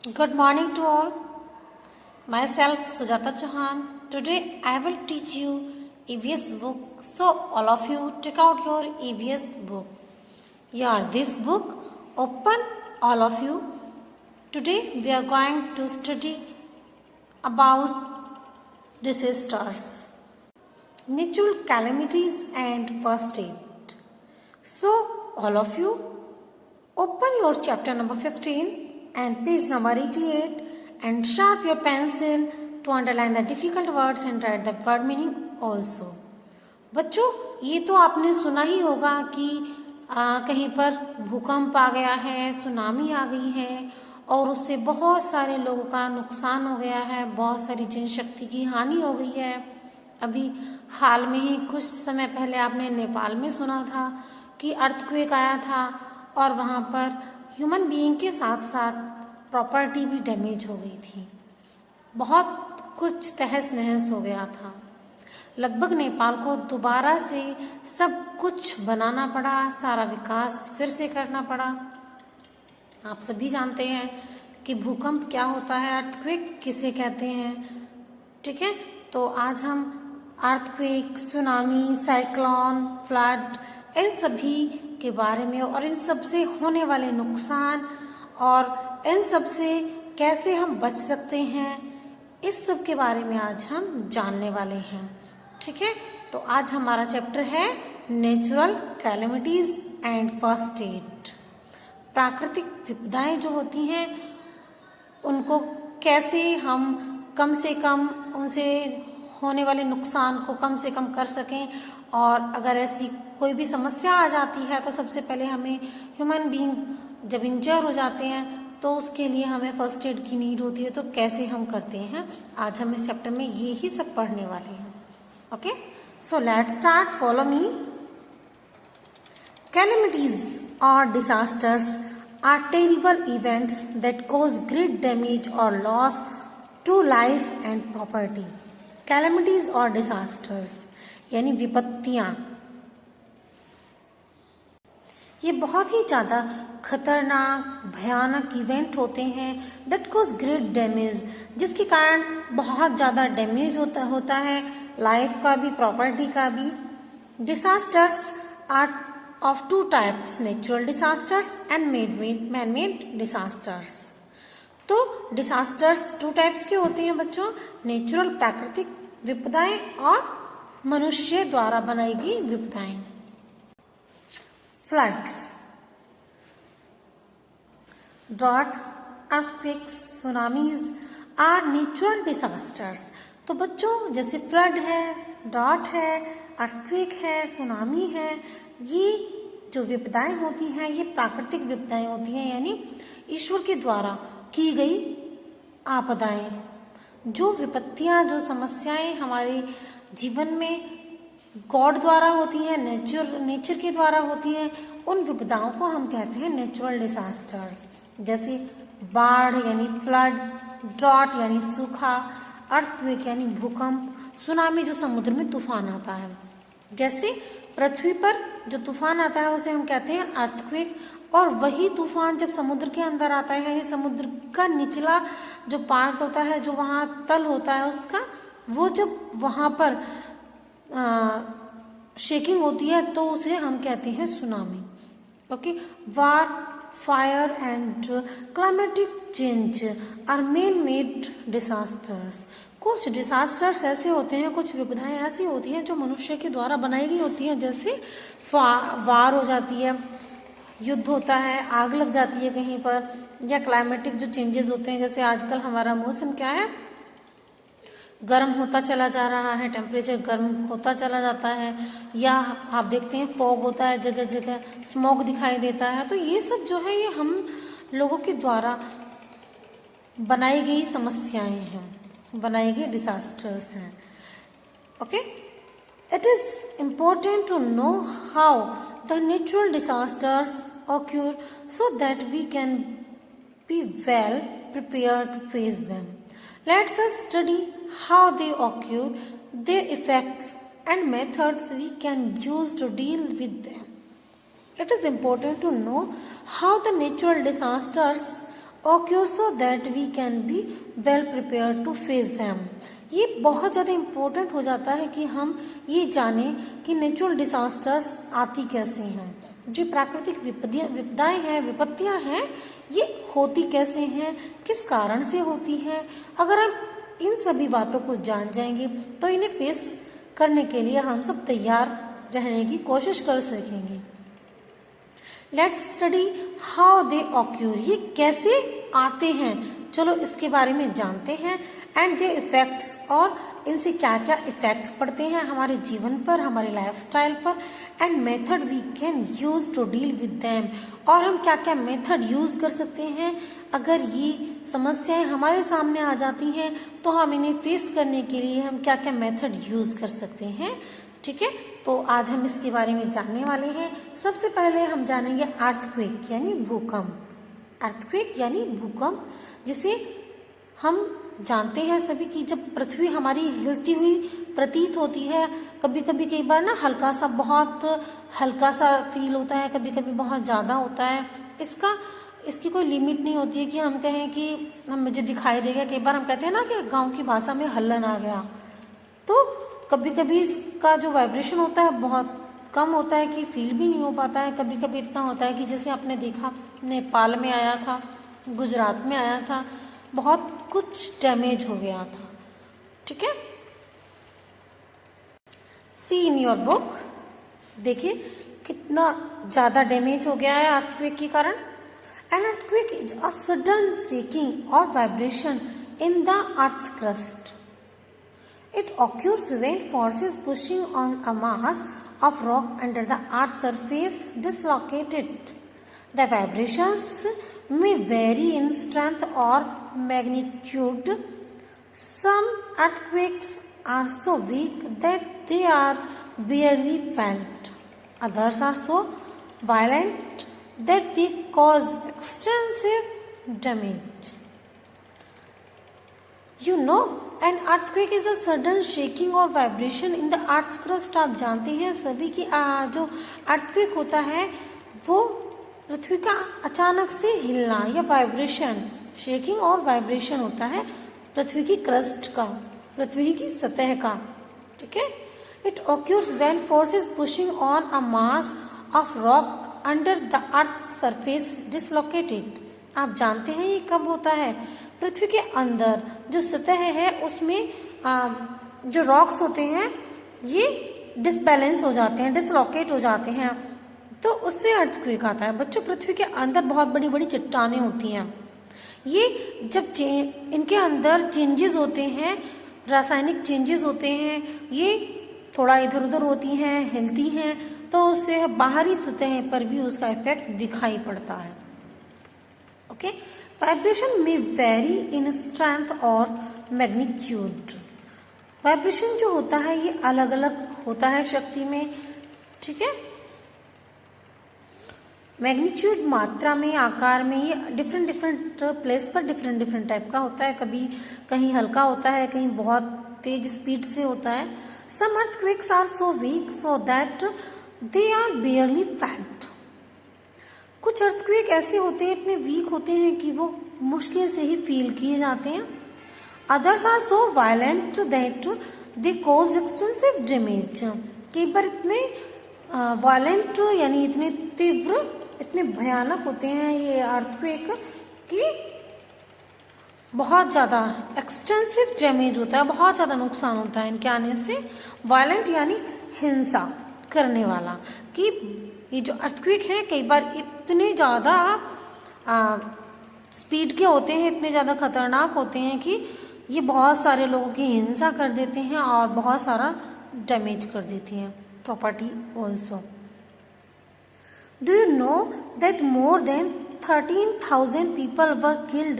Good morning to all. Myself Sujata Chauhan. Today I will teach you EVS book. So all of you take out your EVS book. Here this book open all of you. Today we are going to study about disasters, natural calamities and first aid. So all of you open your chapter number 15 and page number 88 and sharp your pencil to underline the difficult words and write the word meaning also. बच्चों ये तो आपने सुना ही होगा कि कहीं पर भूकंप आ गया है, सुनामी आ गई है और उससे बहुत सारे लोगों का नुकसान हो गया है, बहुत सारी जनशक्ति की हानि हो गई है। अभी हाल में ही कुछ समय पहले आपने नेपाल में सुना था कि अर्थक्वेक आया था और वहाँ पर ह्यूमन बीइंग के साथ साथ प्रॉपर्टी भी डैमेज हो गई थी। बहुत कुछ तहस नहस हो गया था। लगभग नेपाल को दोबारा से सब कुछ बनाना पड़ा, सारा विकास फिर से करना पड़ा। आप सभी जानते हैं कि भूकंप क्या होता है, अर्थक्वेक किसे कहते हैं, ठीक है। तो आज हम अर्थक्वेक, सुनामी, साइक्लोन, फ्लड, इन सभी के बारे में और इन सब से होने वाले नुकसान और इन सब से कैसे हम बच सकते हैं, इस सब के बारे में आज हम जानने वाले हैं, ठीक है। तो आज हमारा चैप्टर है natural calamities and first aid. प्राकृतिक विपदाएं जो होती हैं उनको कैसे हम कम से कम उनसे होने वाले नुकसान को कम से कम कर सकें, और अगर ऐसी कोई भी समस्या आ जाती है तो सबसे पहले हमें ह्यूमन बीइंग जब इंजर हो जाते हैं तो उसके लिए हमें फर्स्ट एड की नीड होती है, तो कैसे हम करते हैं, आज हम इस चैप्टर में ये ही सब पढ़ने वाले हैं। Okay, so let's start, follow me. Calamities or disasters are terrible events that cause great damage or loss to life and property. Calamities or disasters यानी विपत्तियां, ये बहुत ही ज़्यादा खतरनाक भयानक इवेंट होते हैं that cause great damage, जिसके कारण बहुत ज़्यादा डैमेज होता है लाइफ का भी, प्रॉपर्टी का भी। Disasters are of two types, natural disasters and man-made disasters। तो डिसास्टर्स टू टाइप्स के होते हैं बच्चों, नेचुरल प्राकृतिक विपदाएं और मनुष्य द्वारा बनाई गई विपदाएं। Floods, droughts, earthquakes, tsunamis are natural disasters. तो बच्चों जैसे फ्लड है, ड्रॉट है, अर्थक्वेक है, सुनामी है, ये जो विपदाएं होती हैं ये प्राकृतिक विपदाएं होती हैं, यानी ईश्वर के द्वारा की गई आपदाएं। जो विपत्तियां, जो समस्याएं हमारे जीवन में गॉड द्वारा होती हैं, नेचर के द्वारा होती हैं, उन विपदाओं को हम कहते हैं नेचुरल डिसास्टर्स। जैसे बाढ़ यानी फ्लड, ड्रॉट यानी सूखा, अर्थक्वेक यानी भूकंप, सुनामी जो समुद्र में तूफान आता है। जैसे पृथ्वी पर जो तूफान आता है उसे हम कहते हैं अर्थक्वेक, और वही तूफान जब समुद्र के अंदर आता है, यानी समुद्र का निचला जो पार्ट होता है, जो वहाँ तल होता है उसका, वो जब वहाँ पर शेकिंग होती है तो उसे हम कहते हैं tsunami. Okay, war, fire and climatic change are man made disasters. कुछ डिसास्टर्स ऐसे होते हैं, कुछ विपदाएं ऐसी होती हैं जो मनुष्य के द्वारा बनाई गई होती हैं। जैसे वार हो जाती है, युद्ध होता है, आग लग जाती है कहीं पर, या क्लाइमेटिक जो चेंजेस होते हैं, जैसे आजकल हमारा मौसम क्या है, गर्म होता चला जा रहा है, टेम्परेचर गर्म होता चला जाता है, या आप देखते हैं फॉग होता है, जगह जगह स्मोक दिखाई देता है। तो ये सब जो है ये हम लोगों के द्वारा बनाई गई समस्याएं हैं, बनाई गई डिसास्टर्स हैं। Okay, it is important to know how the natural disasters occur so that we can be well prepared to face them. Let's study how they occur, their effects and methods we can use to deal with them. It is important to know how the natural disasters occur so that we can be well prepared to face them। ये बहुत ज़्यादा important हो जाता है कि हम ये जानें कि नेचुरल डिजास्टर्स आती कैसे हैं, जो प्राकृतिक विपदाएं हैं, विपत्तियां हैं, ये होती कैसे हैं, किस कारण से होती हैं। अगर हम इन सभी बातों को जान जाएंगे तो इन्हें फेस करने के लिए हम सब तैयार रहने की कोशिश कर सकेंगे। Let's study how they occur, ये कैसे आते हैं, चलो इसके बारे में जानते हैं। एंड दे इफेक्ट्स, और इनसे क्या क्या इफेक्ट्स पड़ते हैं हमारे जीवन पर, हमारे लाइफस्टाइल पर। And method we can use to deal with them, और हम क्या क्या मेथड यूज कर सकते हैं अगर ये समस्याएं हमारे सामने आ जाती हैं तो हम इन्हें फेस करने के लिए हम क्या क्या मेथड यूज कर सकते हैं। ठीक है, तो आज हम इसके बारे में जानने वाले हैं। सबसे पहले हम जानेंगे अर्थक्वेक यानी भूकंप। अर्थक्वेक यानी भूकंप, जिसे हम जानते हैं सभी कि जब पृथ्वी हमारी हिलती हुई प्रतीत होती है, कभी कभी कई बार ना हल्का सा, बहुत हल्का सा फील होता है, कभी कभी बहुत ज्यादा होता है। इसकी कोई लिमिट नहीं होती है कि हम कहें कि मुझे दिखाई देगा। कई बार हम कहते हैं ना कि गांव की भाषा में हल्लन आ गया, तो कभी कभी इसका जो वाइब्रेशन होता है बहुत कम होता है कि फील भी नहीं हो पाता है। कभी कभी इतना होता है कि जैसे आपने देखा नेपाल में आया था, गुजरात में आया था, बहुत कुछ डैमेज हो गया था। ठीक है, सी इन योर बुक, देखिए कितना ज्यादा डैमेज हो गया है अर्थक्वेक के कारण। An earthquake is a sudden shaking और vibration in the earth's crust. It occurs when forces pushing on a mass of rock under the earth's surface dislocated. The vibrations may vary in strength or magnitude. Some earthquakes are so weak that they are barely felt. Others are so violent that they cause extensive damage. You know, an earthquake is a sudden shaking or vibration in the earth's crust. आप जानते हैं सभी कि जो earthquake होता है वो पृथ्वी का अचानक से हिलना या वाइब्रेशन, शेकिंग और वाइब्रेशन होता है पृथ्वी की क्रस्ट का, पृथ्वी की सतह का। ठीक है, it occurs when forces pushing on a mass of rock under the earth surface dislocated. आप जानते हैं ये कब होता है? पृथ्वी के अंदर जो सतह है उसमें जो रॉक्स होते हैं ये डिसबैलेंस हो जाते हैं, डिसलोकेट हो जाते हैं, तो उससे अर्थक्वेक आता है। बच्चों, पृथ्वी के अंदर बहुत बड़ी बड़ी चट्टानें होती हैं, ये जब इनके अंदर चेंजेस होते हैं, रासायनिक चेंजेस होते हैं, ये थोड़ा इधर उधर होती हैं, हिलती हैं, तो उससे बाहरी सतह पर भी उसका इफेक्ट दिखाई पड़ता है। ओके, वाइब्रेशन में वेरी इन स्ट्रेंथ और मैग्नीट्यूड। वाइब्रेशन जो होता है ये अलग अलग होता है शक्ति में। ठीक है, मैग्नीट्यूड मात्रा में, आकार में, ये डिफरेंट प्लेस पर डिफरेंट टाइप का होता है। कभी कहीं हल्का होता है, कहीं बहुत तेज स्पीड से होता है। Some earthquakes are so weak so that they are barely felt. कुछ अर्थक्वेक ऐसे होते हैं, इतने वीक होते हैं कि वो मुश्किल से ही फील किए जाते हैं। Others are so violent that they cause extensive damage. कई बार इतने वायलेंट यानी इतने तीव्र, इतने भयानक होते हैं ये अर्थक्वेक कि बहुत ज्यादा एक्सटेंसिव डैमेज होता है, बहुत ज्यादा नुकसान होता है इनके आने से। वायलेंट यानी हिंसा करने वाला, कि ये जो अर्थक्वेक है कई बार इतने ज्यादा स्पीड के होते हैं, इतने ज्यादा खतरनाक होते हैं कि ये बहुत सारे लोगों की हिंसा कर देते हैं और बहुत सारा डैमेज कर देती हैं, property also. Do you know that more than 13,000 people were killed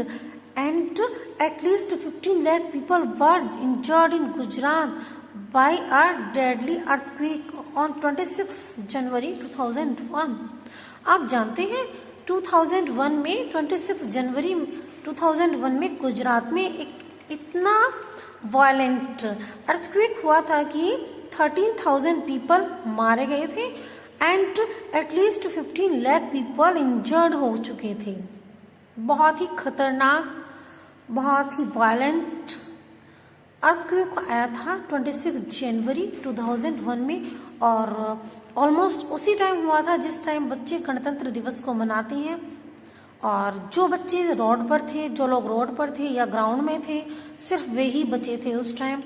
and at least 15 lakh people were injured in Gujarat by a deadly earthquake on 26 जनवरी 2001? आप जानते हैं 2001 में 26 जनवरी 2001 में गुजरात में एक इतना वायलेंट अर्थक्वेक हुआ था कि 13,000 पीपल मारे गए थे and at least 15 lakh people injured हो चुके थे बहुत ही खतरनाक, बहुत ही वायलेंट अर्थक्वेक आया था 26 जनवरी 2001 में, और ऑलमोस्ट उसी टाइम हुआ था जिस टाइम बच्चे गणतंत्र दिवस को मनाते हैं। और जो बच्चे रोड पर थे, जो लोग रोड पर थे या ग्राउंड में थे, सिर्फ वे ही बचे थे उस टाइम।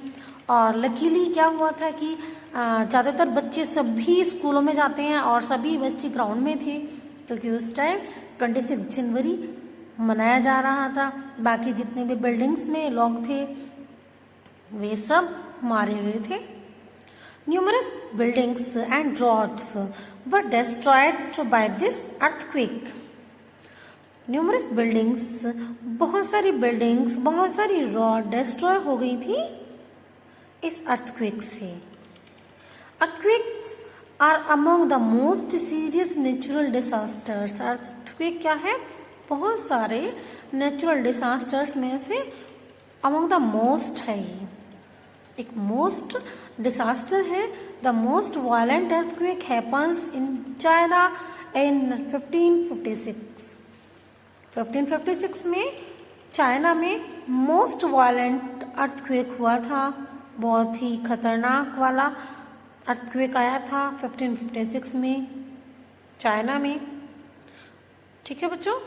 और लकीली क्या हुआ था कि ज़्यादातर बच्चे सभी स्कूलों में जाते हैं और सभी बच्चे ग्राउंड में थे, क्योंकि उस टाइम 26 जनवरी मनाया जा रहा था। बाकी जितने भी बिल्डिंग्स में लोग थे वे सब मारे गए थे। Numerous buildings and roads were destroyed by this earthquake. Numerous buildings, बहुत सारी बिल्डिंग्स, बहुत सारी रोड डिस्ट्रॉय हो गई थी इस अर्थक्वेक से। Earthquakes are among the most serious natural disasters. Earthquake क्या है? बहुत सारे नेचुरल डिसास्टर्स में से अमंग द मोस्ट है ये, एक मोस्ट डिसास्टर है। The most violent earthquake happens in China in 1556। 1556 में चाइना में मोस्ट वायलेंट अर्थक्वेक हुआ था, बहुत ही खतरनाक वाला अर्थक्वेक आया था 1556 में चाइना में। ठीक है बच्चों,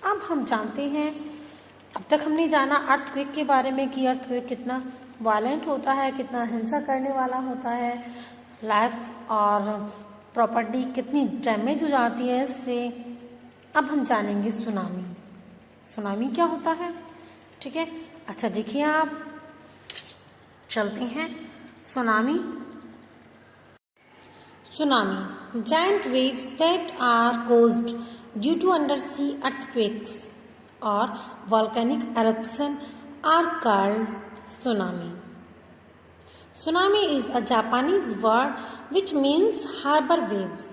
अब हम जानते हैं, अब तक हमने जाना अर्थक्वेक के बारे में कि अर्थक्वेक कितना वायलेंट होता है, कितना हिंसा करने वाला होता है, लाइफ और प्रॉपर्टी कितनी डैमेज हो जाती है इससे। अब हम जानेंगे सुनामी। सुनामी क्या होता है? ठीक है, अच्छा देखिए आप, चलते हैं tsunami. Tsunami, giant waves that are caused due to undersea earthquakes or volcanic eruption are called tsunami. Tsunami is a Japanese word which means harbor waves.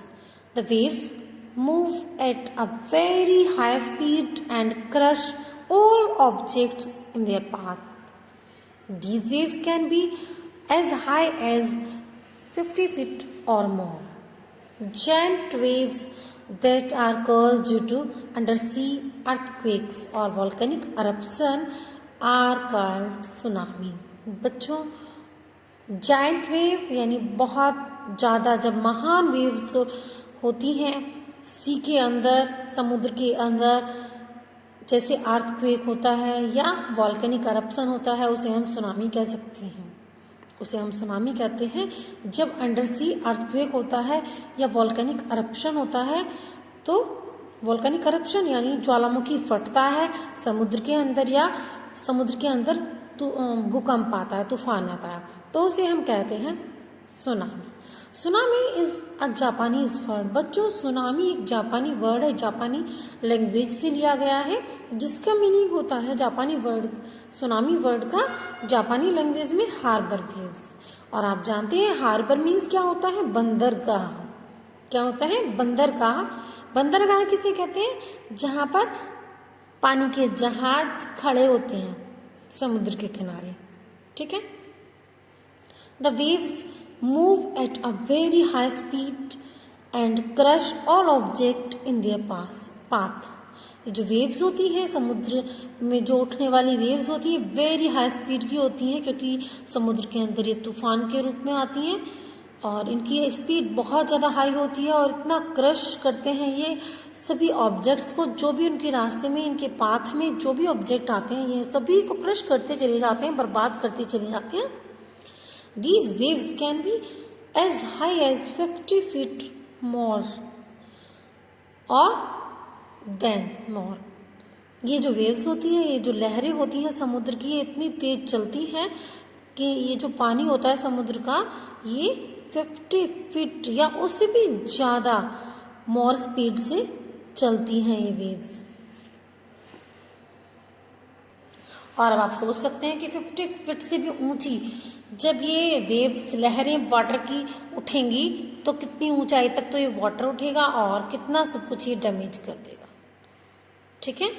The waves move at a very high speed and crush all objects in their path. These waves can be as high as 50 feet or more. Giant waves that are caused due to undersea earthquakes or volcanic eruption are called tsunami. बच्चों, giant wave यानी बहुत ज़्यादा जब महान waves होती हैं सी के अंदर, समुद्र के अंदर, जैसे अर्थक्वेक होता है या वॉल्केनिक eruption होता है, उसे हम सुनामी कह सकते हैं। उसे हम सुनामी कहते हैं जब अंडर सी अर्थक्वेक होता है या वॉल्केनिक eruption होता है। तो वॉल्केनिक eruption यानी ज्वालामुखी फटता है समुद्र के अंदर या समुद्र के अंदर तो भूकंप आता है, तूफान आता है, तो उसे हम कहते हैं tsunami. Tsunami is a Japanese word. बच्चों, सुनामी एक जापानी वर्ड है, जापानी लैंग्वेज से लिया गया है, जिसका मीनिंग होता है जापानी वर्ड, सुनामी वर्ड का जापानी लैंग्वेज में हार्बर वेव्स। और आप जानते हैं हार्बर मीन्स क्या होता है? बंदरगाह। क्या होता है? बंदरगाह। बंदरगाह किसे कहते हैं? जहाँ पर पानी के जहाज खड़े होते हैं समुद्र के किनारे। ठीक है। The waves move at a very high speed and crush all object in their path. ये जो वेव्स होती है समुद्र में, जो उठने वाली वेव्स होती है, वेरी हाई स्पीड की होती हैं, क्योंकि समुद्र के अंदर ये तूफान के रूप में आती हैं और इनकी स्पीड बहुत ज़्यादा हाई होती है और इतना क्रश करते हैं ये सभी ऑब्जेक्ट्स को, जो भी उनके रास्ते में, इनके पाथ में जो भी ऑब्जेक्ट आते हैं, ये सभी को क्रश करते चले जाते हैं, बर्बाद करते चले जाते हैं। These waves can be as high as 50 feet more or then more. ये जो वेव्स होती है, ये जो लहरें होती हैं समुद्र की, ये इतनी तेज चलती हैं कि ये जो पानी होता है समुद्र का, ये 50 फीट या उससे भी ज़्यादा मोर स्पीड से चलती हैं ये वेव्स। और अब आप सोच सकते हैं कि 50 फीट से भी ऊंची जब ये वेव्स, लहरें वाटर की उठेंगी तो कितनी ऊंचाई तक तो ये वाटर उठेगा और कितना सब कुछ ये डैमेज कर देगा। ठीक है।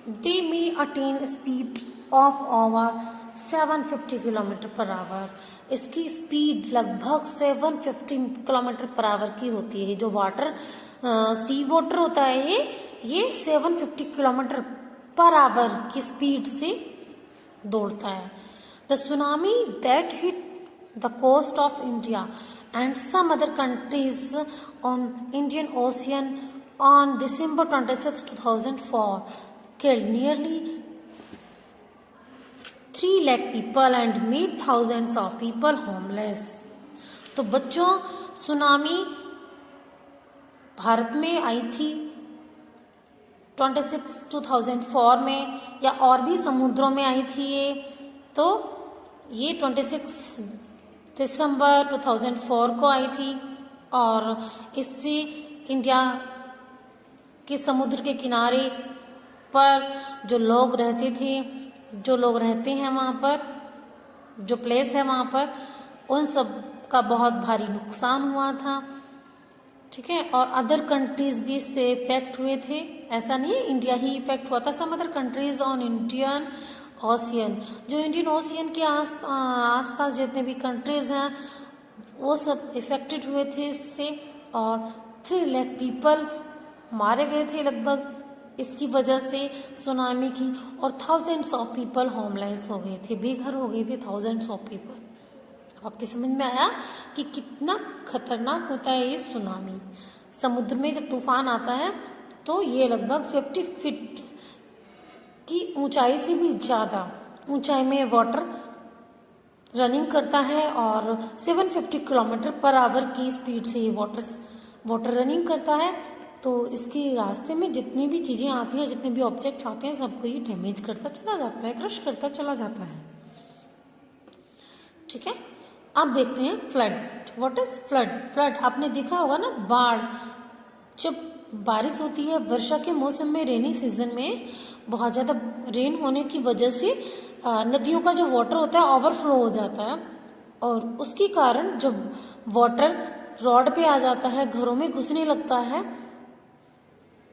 They may attain speed of over 750 kilometre per hour. इसकी स्पीड लगभग 750 किलोमीटर पर आवर की होती है। जो वाटर सी वाटर होता है ये 750 किलोमीटर पर आवर की स्पीड से दौड़ता है। The tsunami that hit the coast of India and some other countries on Indian Ocean on December 26, 2004 killed nearly 3 lakh people and made thousands of people homeless। तो बच्चों, tsunami Bharat में आई थी 2004 में, या और भी समुद्रों में आई थी तो ये 26 दिसंबर 2004 को आई थी, और इससे इंडिया के समुद्र के किनारे पर जो लोग रहते हैं वहाँ पर, जो प्लेस है वहाँ पर, उन सब का बहुत भारी नुकसान हुआ था। ठीक है, और अदर कंट्रीज भी इससे इफेक्ट हुए थे। ऐसा नहीं है इंडिया ही इफेक्ट हुआ था, some other countries on Indian Ocean, जो इंडियन ओशियन के आसपास जितने भी कंट्रीज हैं वो सब इफेक्टेड हुए थे इससे, और 3 लाख पीपल मारे गए थे लगभग इसकी वजह से सुनामी की, और थाउजेंड्स ऑफ पीपल होमलेस हो गए थे, बेघर हो गए थे थाउजेंड्स ऑफ पीपल। आपके समझ में आया कि कितना खतरनाक होता है ये सुनामी। समुद्र में जब तूफान आता है तो ये लगभग 50 फीट की ऊंचाई से भी ज़्यादा ऊंचाई में वाटर रनिंग करता है, और 750 किलोमीटर पर आवर की स्पीड से ये वाटर रनिंग करता है। तो इसके रास्ते में जितनी भी चीज़ें आती हैं, जितने भी ऑब्जेक्ट्स आते हैं, सबको ये डैमेज करता चला जाता है, क्रश करता चला जाता है। ठीक है, अब देखते हैं flood. What is flood? Flood आपने देखा होगा ना, बाढ़। जब बारिश होती है वर्षा के मौसम में, रेनी सीजन में बहुत ज़्यादा रेन होने की वजह से नदियों का जो वाटर होता है ओवरफ्लो हो जाता है, और उसके कारण जब वाटर रोड पे आ जाता है, घरों में घुसने लगता है,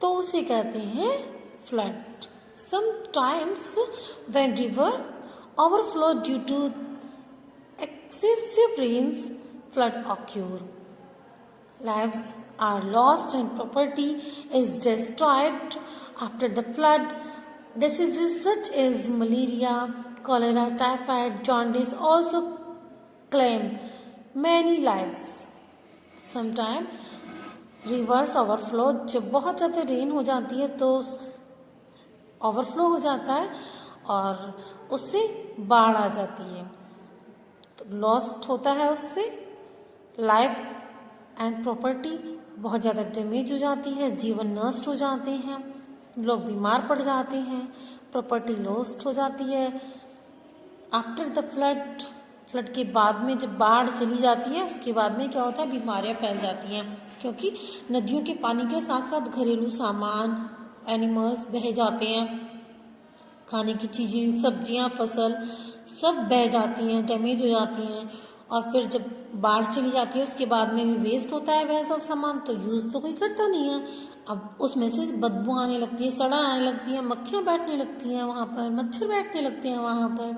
तो उसे कहते हैं flood. Sometimes when river overflow due to excessive rains, flood occur. Lives are lost and property is destroyed after the flood. Diseases such as malaria, cholera, typhoid, jaundice also claim many lives. Sometimes rivers overflow, जब बहुत ज़्यादा rain हो जाती है तो overflow हो जाता है और उससे बाढ़ आ जाती है, लॉस्ट होता है, उससे लाइफ एंड प्रॉपर्टी बहुत ज़्यादा डैमेज हो जाती है, जीवन नष्ट हो जाते हैं, लोग बीमार पड़ जाते हैं, प्रॉपर्टी लॉस्ट हो जाती है। आफ्टर द फ्लड के बाद में जब बाढ़ चली जाती है, उसके बाद में क्या होता है, बीमारियां फैल जाती हैं, क्योंकि नदियों के पानी के साथ साथ घरेलू सामान, एनिमल्स बह जाते हैं, खाने की चीज़ें, सब्जियां, फसल सब बह जाती हैं, डैमेज हो जाती हैं। और फिर जब बाढ़ चली जाती है उसके बाद में भी वेस्ट होता है वह सब सामान, तो यूज़ तो कोई करता नहीं है। अब उसमें से बदबू आने लगती है, सड़ा आने लगती है, मक्खियाँ बैठने लगती हैं वहाँ पर, मच्छर बैठने लगते हैं वहाँ पर,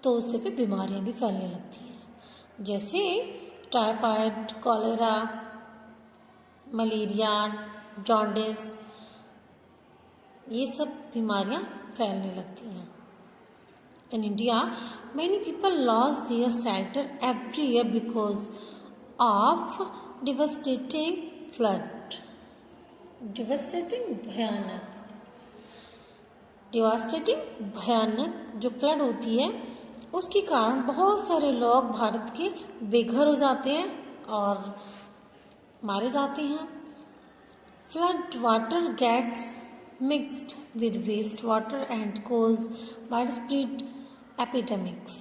तो उससे फिर बीमारियाँ भी फैलने लगती हैं, जैसे टाइफाइड, कॉलेरा, मलेरिया, जॉन्डिस, ये सब बीमारियाँ फैलने लगती हैं। In India, many people lost their shelter every year because of devastating flood. Devastating भयानक जो फ्लड होती है उसके कारण बहुत सारे लोग भारत के बेघर हो जाते हैं और मारे जाते हैं। Flood water gets mixed with wastewater and cause widespread epidemics।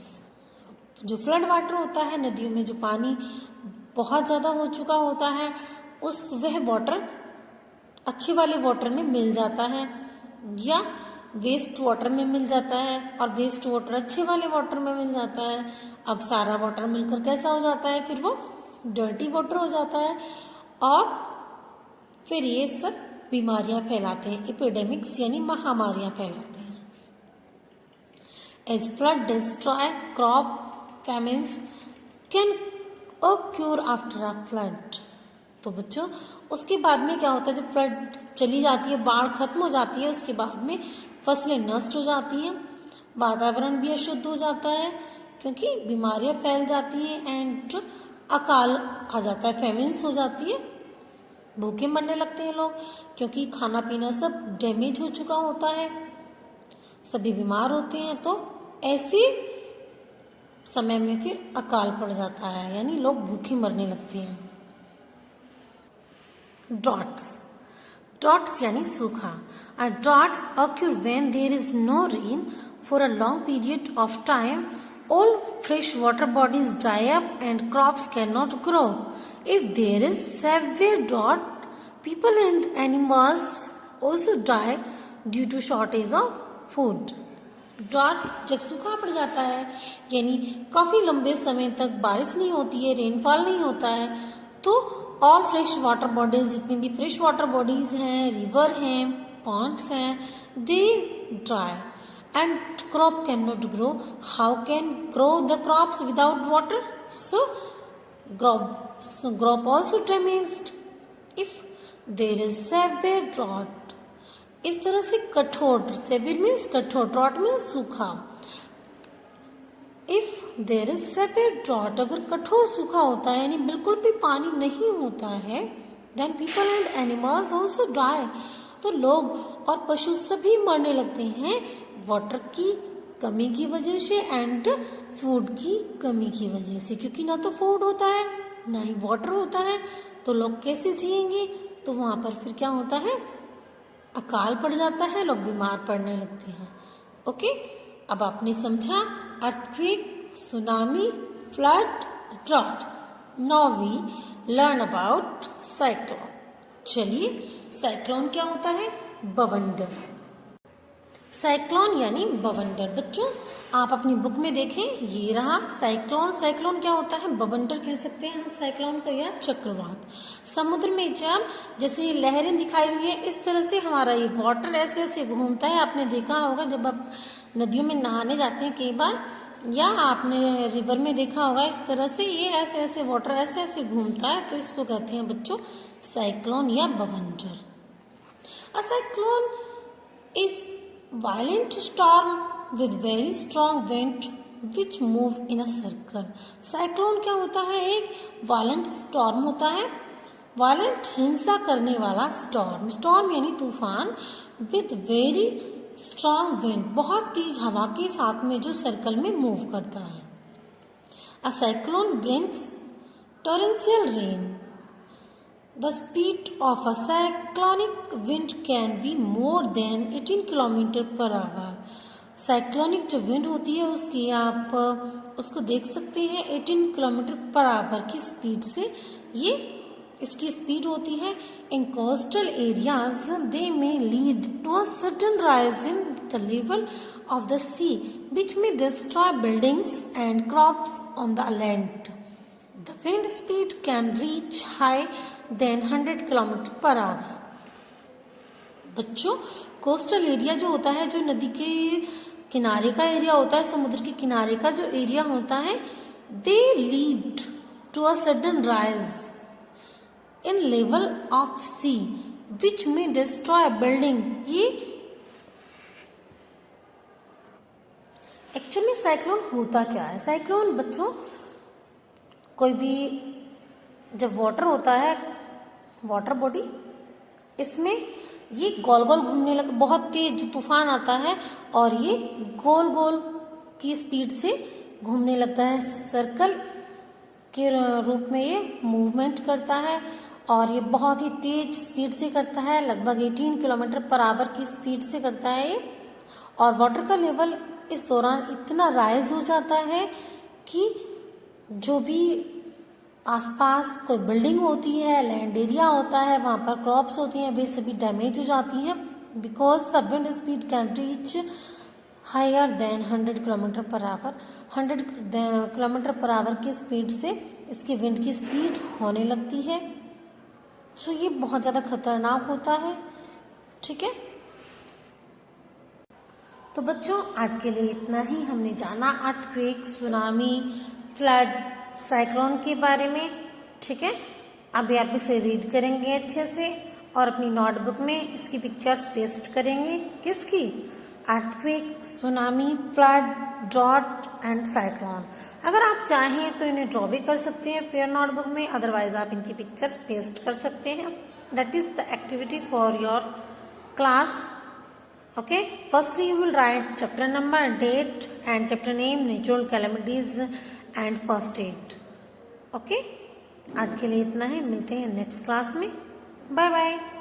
जो फ्लड वाटर होता है, नदियों में जो पानी बहुत ज़्यादा हो चुका होता है, वह वाटर अच्छे वाले वाटर में मिल जाता है या वेस्ट वाटर में मिल जाता है, और वेस्ट वाटर अच्छे वाले वाटर में मिल जाता है। अब सारा वाटर मिलकर कैसा हो जाता है, फिर वो डर्टी वाटर हो जाता है, और फिर ये सब बीमारियां फैलाते हैं, एपिडेमिक्स यानी महामारियां फैलाते हैं। As flood destroy crop, famines can occur after a flood। तो बच्चों, उसके बाद में क्या होता है, जब फ्लड चली जाती है, बाढ़ खत्म हो जाती है, उसके बाद में फसलें नष्ट हो जाती हैं, वातावरण भी अशुद्ध हो जाता है क्योंकि बीमारियां फैल जाती हैं एंड अकाल आ जाता है, फेमिन्स हो जाती है, भूखे मरने लगते हैं लोग क्योंकि खाना पीना सब डैमेज हो चुका होता है, सभी बीमार होते हैं। तो ऐसे समय में फिर अकाल पड़ जाता है, यानी लोग भूखे मरने लगते हैं। ड्रॉट्स यानी सूखा। A drought occur when there is no rain for a long period of time. All fresh water bodies dry up and crops cannot grow. If there is severe drought, people and animals also die due to shortage of food. Drought जब सूखा पड़ जाता है, यानी काफी लंबे समय तक बारिश नहीं होती है, रेनफॉल नहीं होता है, तो ऑल फ्रेश वाटर बॉडीज, जितनी भी फ्रेश वाटर बॉडीज हैं, रिवर हैं, पॉन्ड्स हैं, they dry and crop can not grow. How can grow the crops without water? So crop also damaged if there is severe drought. इस तरह से कठोर, severe means कठोर, ड्रॉट मीन्स सूखा. If there is severe drought, अगर कठोर सूखा होता है यानी बिल्कुल भी पानी नहीं होता है, then people and animals also die, तो लोग और पशु सभी मरने लगते हैं वाटर की कमी की वजह से एंड फूड की कमी की वजह से, क्योंकि ना तो फूड होता है ना ही वाटर होता है, तो लोग कैसे जिएंगे? तो वहां पर फिर क्या होता है, अकाल पड़ जाता है, लोग बीमार पड़ने लगते हैं. ओके, अब आपने समझा earthquake, tsunami, flood, drought. Now we learn about cyclone. चलिए, साइक्लोन क्या होता है? बवंडर. साइक्लोन यानी बवंडर. बच्चों आप अपनी बुक में देखें, ये रहा साइक्लोन. साइक्लोन क्या होता है? बवंडर कह सकते हैं हम साइक्लोन का, या चक्रवात. समुद्र में जब जैसे लहरें दिखाई हुई है, इस तरह से हमारा ये वाटर ऐसे ऐसे घूमता है. आपने देखा होगा जब आप नदियों में नहाने जाते हैं कई बार, या आपने रिवर में देखा होगा, इस तरह से ये ऐसे ऐसे वाटर ऐसे ऐसे घूमता है, तो इसको कहते हैं बच्चों साइक्लोन या बवंडर. A cyclone is violent storm with very strong wind which move in a circle. Cyclone क्या होता है? एक वायलेंट स्टॉर्म होता है, वायलेंट हिंसा करने वाला स्टॉर्म. स्टॉर्म यानी तूफान, विद वेरी स्ट्रॉन्ग विंड, बहुत तेज हवा के साथ में जो सर्कल में मूव करता है. A cyclone brings torrential rain. The speed of a cyclonic wind can be more than 18 km per hour. Cyclonic जो विंड होती है उसकी आप उसको देख सकते हैं 18 किलोमीटर पर आवर की स्पीड से, ये इसकी स्पीड होती है. इन coastal areas they may lead to a sudden rise in the level of the sea which may destroy buildings and crops on the land. The wind speed can reach high than 100 kilometre per hour. बच्चों coastal area जो होता है, जो नदी के किनारे का area होता है, समुद्र के किनारे का जो एरिया होता है, they lead to a sudden rise in level of sea which may destroy building. ये एक्चुअली साइक्लोन होता क्या है? साइक्लोन बच्चों कोई भी जब वाटर होता है, वाटर बॉडी, इसमें ये गोल गोल घूमने लग, बहुत तेज तूफान आता है और ये गोल गोल की स्पीड से घूमने लगता है, सर्कल के रूप में ये मूवमेंट करता है और ये बहुत ही तेज स्पीड से करता है, लगभग 18 किलोमीटर पर आवर की स्पीड से करता है ये. और वाटर का लेवल इस दौरान इतना राइज हो जाता है कि जो भी आसपास कोई बिल्डिंग होती है, लैंड एरिया होता है, वहाँ पर क्रॉप्स होती हैं, वे सभी डैमेज हो जाती हैं. Because the wind speed can reach higher than 100 kilometre per hour. 100 kilometre per hour की स्पीड से इसकी विंड की स्पीड होने लगती है. सो ये बहुत ज़्यादा खतरनाक होता है. ठीक है, तो बच्चों आज के लिए इतना ही. हमने जाना अर्थक्वेक, सुनामी, फ्लड, साइक्लोन के बारे में. ठीक है, अभी आप इसे रीड करेंगे अच्छे से और अपनी नोटबुक में इसकी पिक्चर्स पेस्ट करेंगे। किसकी? Earthquake, tsunami, flood, drought and cyclone. अगर आप चाहें तो इन्हें ड्रॉ भी कर सकते हैं फेयर नोटबुक में, अदरवाइज आप इनकी पिक्चर्स पेस्ट कर सकते हैं। That is the activity for your class. Okay, firstly you will write chapter number, date and chapter name, natural calamities and first aid. Okay, आज के लिए इतना है, मिलते हैं नेक्स्ट क्लास में। Bye bye.